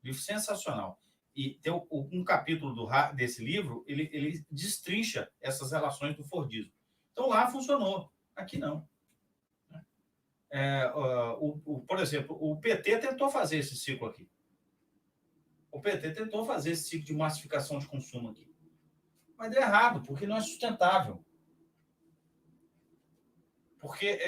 Livro sensacional. E tem um capítulo desse livro, ele destrincha essas relações do Fordismo. Então, lá funcionou, aqui não. Por exemplo, o PT tentou fazer esse ciclo aqui. O PT tentou fazer esse ciclo de massificação de consumo aqui. Mas deu errado, porque não é sustentável. Porque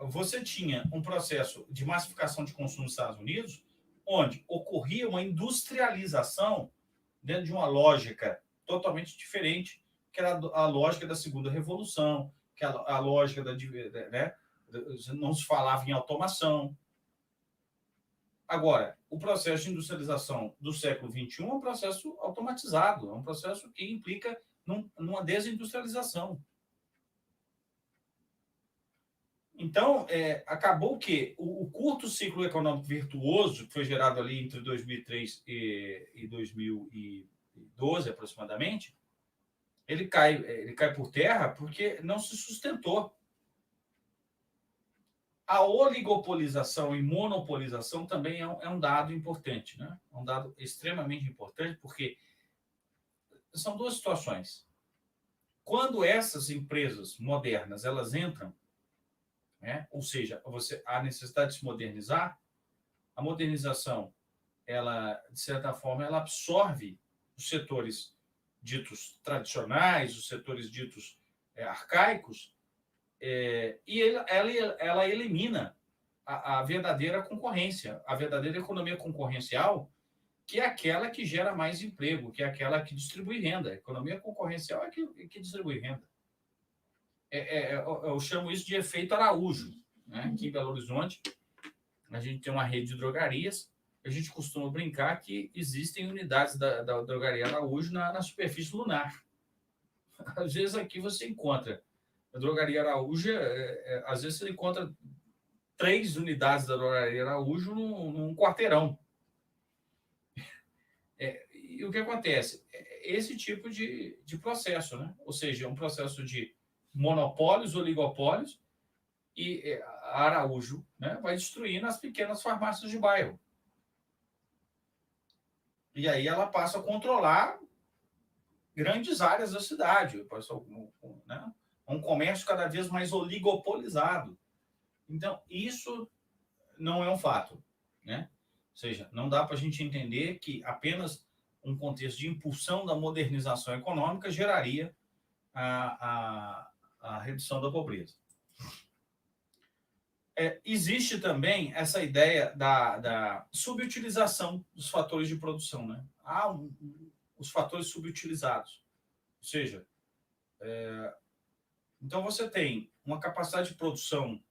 você tinha um processo de massificação de consumo nos Estados Unidos, onde ocorria uma industrialização dentro de uma lógica totalmente diferente, que era a lógica da segunda revolução, que é a lógica né, não se falava em automação. Agora, o processo de industrialização do século XXI é um processo automatizado, é um processo que implica numa desindustrialização. Então, acabou que o curto ciclo econômico virtuoso, que foi gerado ali entre 2003 e 2012, aproximadamente, ele cai por terra porque não se sustentou. A oligopolização e monopolização também é um dado importante, né? É um dado extremamente importante, porque são duas situações. Quando essas empresas modernas elas entram, né? Ou seja, a necessidade de se modernizar, a modernização, ela, de certa forma, ela absorve os setores ditos tradicionais, os setores ditos arcaicos, e ela elimina a verdadeira concorrência, a verdadeira economia concorrencial, que é aquela que gera mais emprego, que é aquela que distribui renda. A economia concorrencial é que distribui renda. Eu chamo isso de efeito Araújo. Né? Aqui em Belo Horizonte, a gente tem uma rede de drogarias. A gente costuma brincar que existem unidades da drogaria Araújo na superfície lunar. Às vezes aqui você encontra A Drogaria Araújo, às vezes você encontra 3 unidades da Drogaria Araújo num quarteirão. E o que acontece? Esse tipo de processo, né? Ou seja, um processo de monopólios, oligopólios, e a Araújo, né, vai destruindo as pequenas farmácias de bairro. E aí ela passa a controlar grandes áreas da cidade, né? Um comércio cada vez mais oligopolizado. Então, isso não é um fato, né? Ou seja, não dá para a gente entender que apenas um contexto de impulsão da modernização econômica geraria a redução da pobreza. Existe também essa ideia da subutilização dos fatores de produção, né? Os fatores subutilizados. Ou seja, então você tem uma capacidade de produção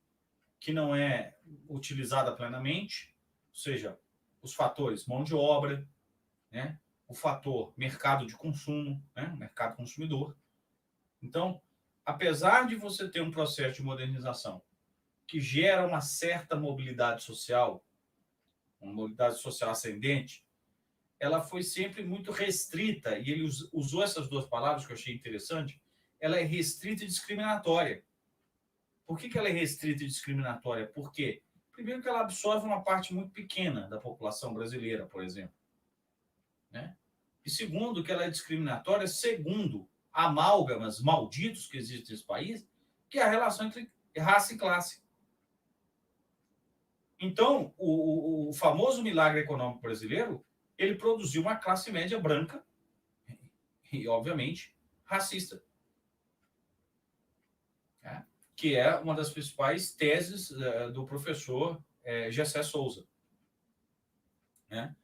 que não é utilizada plenamente, ou seja, os fatores mão de obra, né? O fator mercado de consumo, né? Mercado consumidor. Então, apesar de você ter um processo de modernização que gera uma certa mobilidade social, uma mobilidade social ascendente, ela foi sempre muito restrita, e ele usou essas 2 palavras que eu achei interessante. Ela é restrita e discriminatória. Por que ela é restrita e discriminatória? Por quê? Primeiro que ela absorve uma parte muito pequena da população brasileira, por exemplo, né? E segundo, que ela é discriminatória segundo amálgamas malditos que existem nesse país, que é a relação entre raça e classe. Então, o famoso milagre econômico brasileiro, ele produziu uma classe média branca e, obviamente, racista, né? Que é uma das principais teses do professor Gessé Souza, né?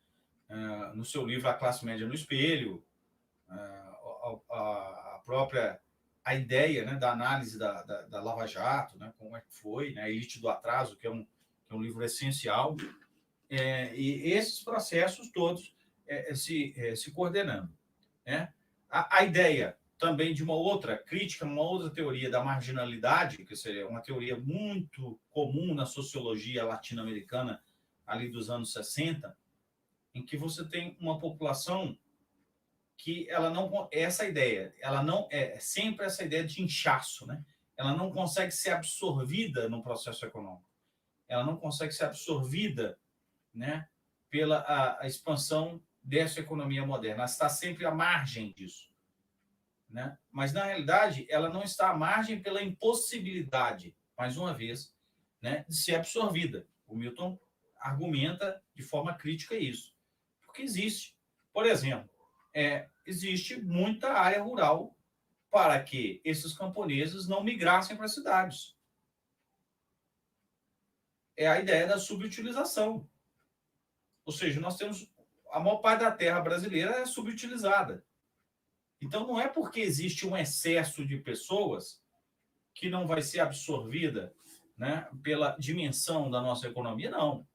No seu livro A Classe Média no Espelho, a própria ideia, né, da análise da Lava Jato, né, como é que foi, né, a Elite do Atraso, que é um livro essencial, e esses processos todos se coordenando, né? A ideia também de uma outra crítica, uma outra teoria da marginalidade, que seria uma teoria muito comum na sociologia latino-americana ali dos anos 60, em que você tem uma população que ela não, essa ideia, ela não é sempre essa ideia de inchaço, né? Ela não consegue ser absorvida no processo econômico. Ela não consegue ser absorvida, né, pela a expansão dessa economia moderna. Ela está sempre à margem disso, né? Mas na realidade ela não está à margem pela impossibilidade, mais uma vez, né, de ser absorvida. O Milton argumenta de forma crítica isso, porque existe, por exemplo, existe muita área rural para que esses camponeses não migrassem para as cidades. É a ideia da subutilização. Ou seja, nós temos a maior parte da terra brasileira é subutilizada. Então, não é porque existe um excesso de pessoas que não vai ser absorvida, né, pela dimensão da nossa economia, não.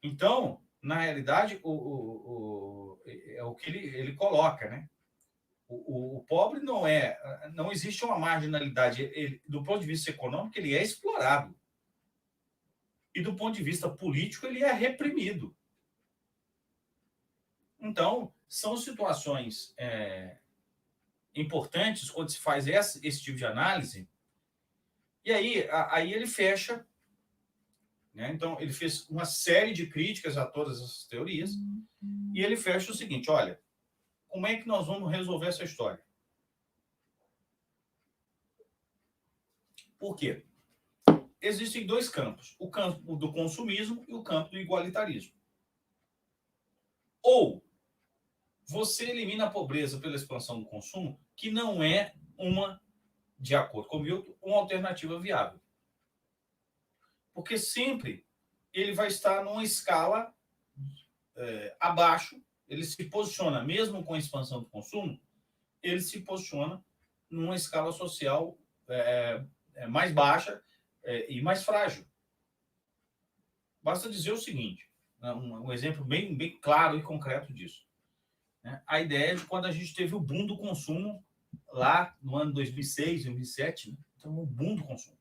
Então, na realidade, é o que ele coloca, né? O pobre não existe uma marginalidade. Do ponto de vista econômico, ele é explorado. E do ponto de vista político, ele é reprimido. Então, são situações importantes quando se faz esse tipo de análise. E aí ele fecha, né? Então, ele fez uma série de críticas a todas essas teorias, e ele fecha o seguinte: olha, como é que nós vamos resolver essa história? Por quê? Existem 2 campos, o campo do consumismo e o campo do igualitarismo. Ou você elimina a pobreza pela expansão do consumo, que não é de acordo com o Milton, uma alternativa viável. Porque sempre ele vai estar numa escala abaixo, ele se posiciona, mesmo com a expansão do consumo, ele se posiciona numa escala social mais baixa e mais frágil. Basta dizer o seguinte, um exemplo bem, bem claro e concreto disso, né? A ideia de quando a gente teve o boom do consumo lá no ano 2006, 2007, né? Então, um boom do consumo.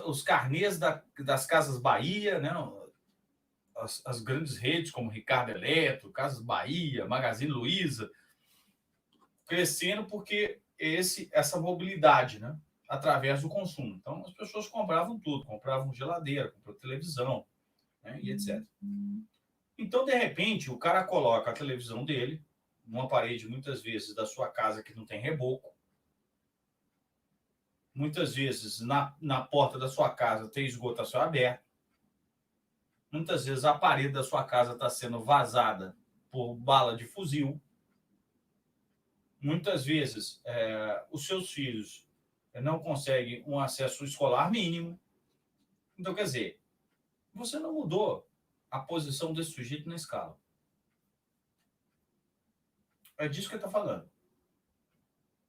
Os carnês das Casas Bahia, né? As grandes redes como Ricardo Eletro, Casas Bahia, Magazine Luiza, crescendo porque essa mobilidade, né? Através do consumo. Então, as pessoas compravam tudo, compravam geladeira, compravam televisão, né? E etc. Então, de repente, o cara coloca a televisão dele numa parede, muitas vezes, da sua casa que não tem reboco. Muitas vezes, na porta da sua casa tem esgoto a céu aberto. Muitas vezes, a parede da sua casa está sendo vazada por bala de fuzil. Muitas vezes, os seus filhos não conseguem um acesso escolar mínimo. Então, quer dizer, você não mudou a posição desse sujeito na escala. É disso que ele está falando.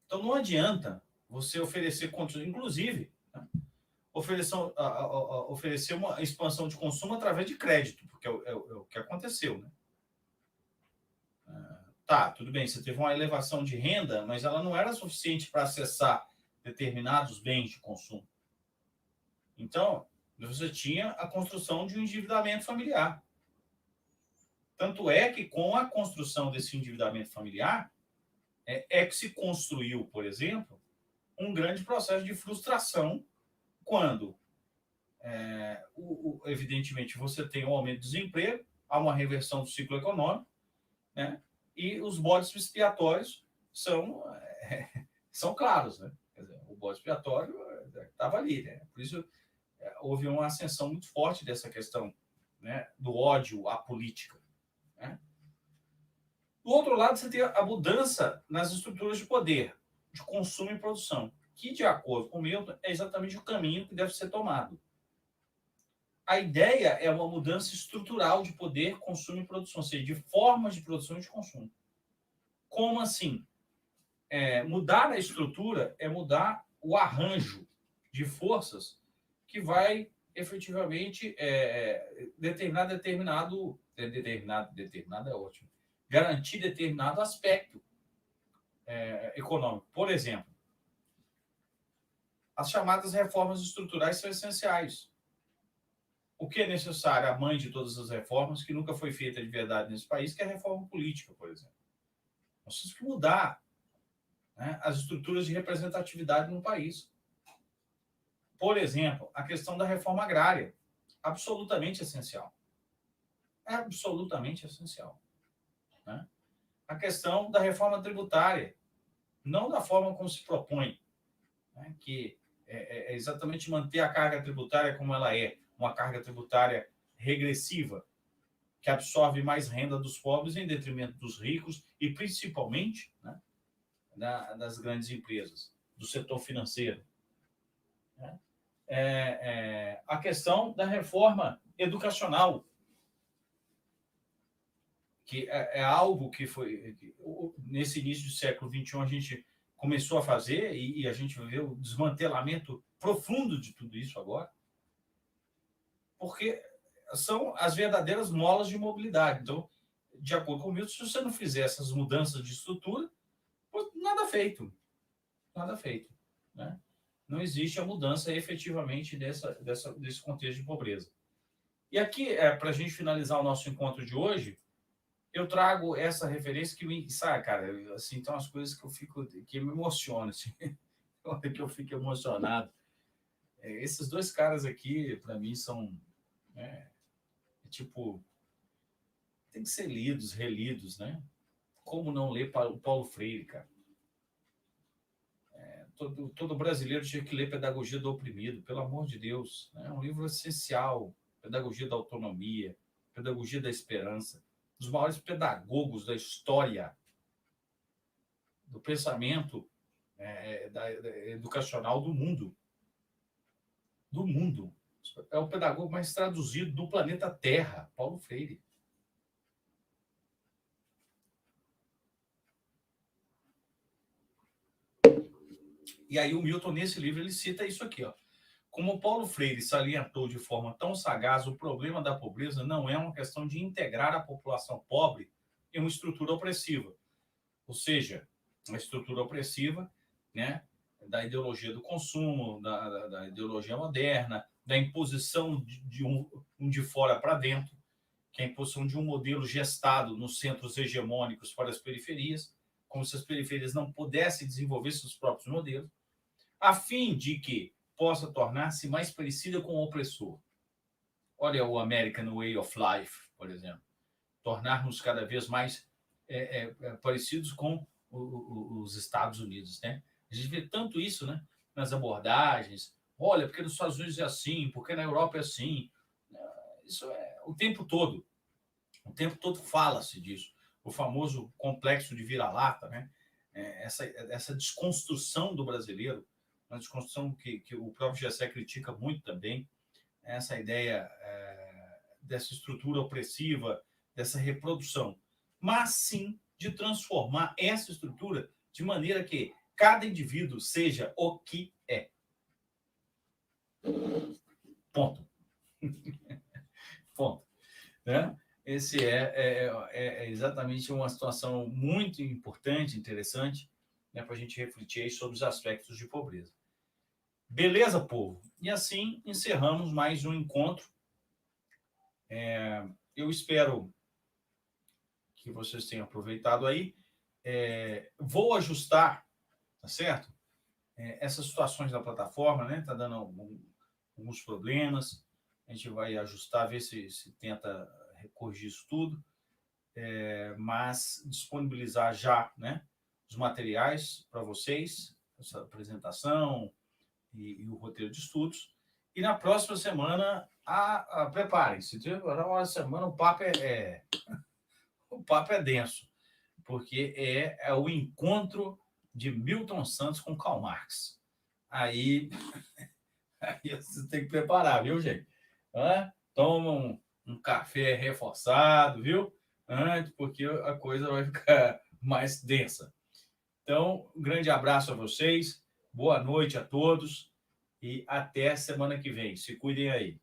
Então, não adianta você oferecer condições, inclusive, né, oferecer uma expansão de consumo através de crédito, porque é o que aconteceu, né? Tá, tudo bem, você teve uma elevação de renda, mas ela não era suficiente para acessar determinados bens de consumo. Então, você tinha a construção de um endividamento familiar. Tanto é que, com a construção desse endividamento familiar, que se construiu, por exemplo, um grande processo de frustração quando, evidentemente, você tem um aumento do desemprego, há uma reversão do ciclo econômico, né? E os bodes expiatórios são claros, né? Quer dizer, o bode expiatório estava ali, né? Por isso houve uma ascensão muito forte dessa questão, né, do ódio à política, né? Do outro lado, você tem a mudança nas estruturas de poder, de consumo e produção, que, de acordo com o Milton, é exatamente o caminho que deve ser tomado. A ideia é uma mudança estrutural de poder, consumo e produção, ou seja, de formas de produção e de consumo. Como assim? Mudar a estrutura é mudar o arranjo de forças que vai efetivamente determinado é ótimo, garantir determinado aspecto econômico. Por exemplo, as chamadas reformas estruturais são essenciais. O que é necessário? A mãe de todas as reformas, que nunca foi feita de verdade nesse país, que é a reforma política, por exemplo. Nós temos que mudar, né, as estruturas de representatividade no país. Por exemplo, a questão da reforma agrária, absolutamente essencial. É absolutamente essencial, né? A questão da reforma tributária, não da forma como se propõe, né, que é exatamente manter a carga tributária como ela é, uma carga tributária regressiva, que absorve mais renda dos pobres em detrimento dos ricos e, principalmente, né, das grandes empresas, do setor financeiro, né? A questão da reforma educacional, que é algo que foi, nesse início do século XXI, a gente começou a fazer e a gente vê o desmantelamento profundo de tudo isso agora, porque são as verdadeiras molas de mobilidade. Então, de acordo com o Milton, se você não fizer essas mudanças de estrutura, nada feito. Nada feito, né? Não existe a mudança efetivamente desse contexto de pobreza. E aqui, para a gente finalizar o nosso encontro de hoje, eu trago essa referência que me... Sabe, cara, assim, tem umas coisas que me emocionam, assim, que eu fico emocionado. Esses dois caras aqui, para mim, são... tipo, tem que ser lidos, relidos, né? Como não ler o Paulo Freire, cara? Todo brasileiro tinha que ler Pedagogia do Oprimido, pelo amor de Deus. É um livro essencial. Pedagogia da Autonomia, Pedagogia da Esperança. Dos maiores pedagogos da história do pensamento educacional do mundo. Do mundo. É o pedagogo mais traduzido do planeta Terra, Paulo Freire. E aí o Milton, nesse livro, ele cita isso aqui, ó. Como Paulo Freire salientou de forma tão sagaz, o problema da pobreza não é uma questão de integrar a população pobre em uma estrutura opressiva. Ou seja, a estrutura opressiva, né, da ideologia do consumo, da ideologia moderna, da imposição de um de fora para dentro, que é a imposição de um modelo gestado nos centros hegemônicos para as periferias, como se as periferias não pudessem desenvolver seus próprios modelos, a fim de que possa tornar-se mais parecida com o opressor. Olha o American Way of Life, por exemplo. Tornar-nos cada vez mais parecidos com os Estados Unidos, né? A gente vê tanto isso, né? Nas abordagens. Olha, porque nos Estados Unidos é assim, porque na Europa é assim. Isso é o tempo todo. O tempo todo fala-se disso. O famoso complexo de vira-lata, né? Essa desconstrução do brasileiro, uma desconstrução que o próprio Gessé critica muito também, essa ideia dessa estrutura opressiva, dessa reprodução, mas sim de transformar essa estrutura de maneira que cada indivíduo seja o que é. Ponto. Ponto. Né? Esse é exatamente uma situação muito importante, interessante, né, para a gente refletir aí sobre os aspectos de pobreza. Beleza, povo? E assim encerramos mais um encontro. Eu espero que vocês tenham aproveitado aí. Vou ajustar, tá certo? Essas situações da plataforma, né? Tá dando alguns problemas. A gente vai ajustar, ver se tenta corrigir isso tudo. Mas disponibilizar já, né, os materiais para vocês, essa apresentação e o roteiro de estudos. E na próxima semana, preparem-se. Na próxima semana o papo é denso, porque é o encontro de Milton Santos com Karl Marx. Aí você tem que preparar, viu, gente? Toma um café reforçado, viu? Antes, porque a coisa vai ficar mais densa. Então, um grande abraço a vocês, boa noite a todos e até semana que vem. Se cuidem aí.